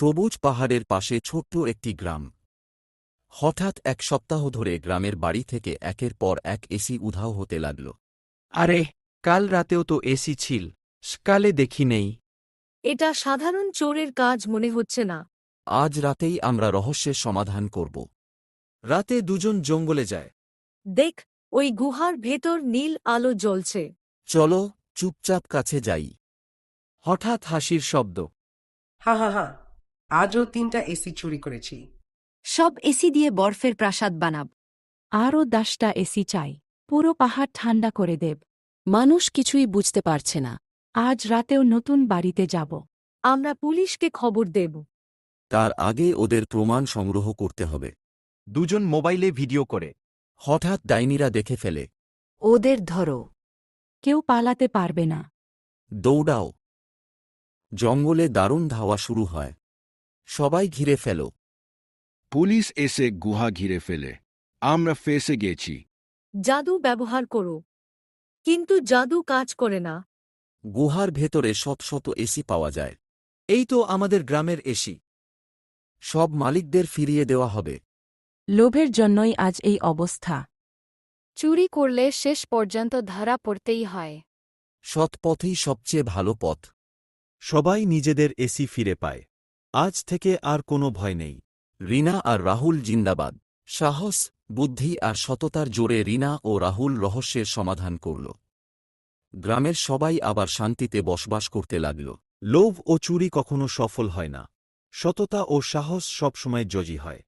সবুজ পাহাড়ের পাশে ছোট্ট একটি গ্রাম। হঠাৎ এক সপ্তাহ ধরে গ্রামের বাড়ি থেকে একের পর এক এসি উধাও হতে লাগল। আরে, কাল রাতেও তো এসি ছিল, সকালে দেখি নেই। এটা সাধারণ চোরের কাজ মনে হচ্ছে না। আজ রাতেই আমরা রহস্যের সমাধান করব। রাতে দুজন জঙ্গলে যায়। দেখ, ওই গুহার ভেতর নীল আলো জ্বলছে। চলো চুপচাপ কাছে যাই। হঠাৎ হাসির শব্দ। হা, আজও 3টা এসি চুরি করেছি। সব এসি দিয়ে বরফের প্রাসাদ বানাব। আরও 10টা এসি চাই, পুরো পাহাড় ঠান্ডা করে দেব। মানুষ কিছুই বুঝতে পারছে না। আজ রাতেও নতুন বাড়িতে যাব। আমরা পুলিশকে খবর দেব। তার আগে ওদের প্রমাণ সংগ্রহ করতে হবে। দুজন মোবাইলে ভিডিও করে। হঠাৎ ডাইনিরা দেখে ফেলে। ওদের ধরো। কেউ পালাতে পারবে না। দৌড়াও। জঙ্গলে দারুণ ধাওয়া শুরু হয়। সবাই ঘিরে ফেল। পুলিশ এসে গুহা ঘিরে ফেলে। আমরা ফেসে গেছি। জাদু ব্যবহার করো। কিন্তু জাদু কাজ করে না। গুহার ভেতরে শত শত এসি পাওয়া যায়। এই তো আমাদের গ্রামের এসি। সব মালিকদের ফিরিয়ে দেওয়া হবে। লোভের জন্যই আজ এই অবস্থা। চুরি করলে শেষ পর্যন্ত ধরা পড়তেই হয়। সৎ পথই সবচেয়ে ভালো পথ। সবাই নিজেদের এসি ফিরে পায়। আজ থেকে আর কোনো ভয় নেই। রিনা আর রাহুল জিন্দাবাদ। সাহস, বুদ্ধি আর সততার জোরে রিনা ও রাহুল রহস্যের সমাধান করল। গ্রামের সবাই আবার শান্তিতে বসবাস করতে লাগল। লোভ ও চুরি কখনো সফল হয় না। সততা ও সাহস সবসময় জয়ী হয়।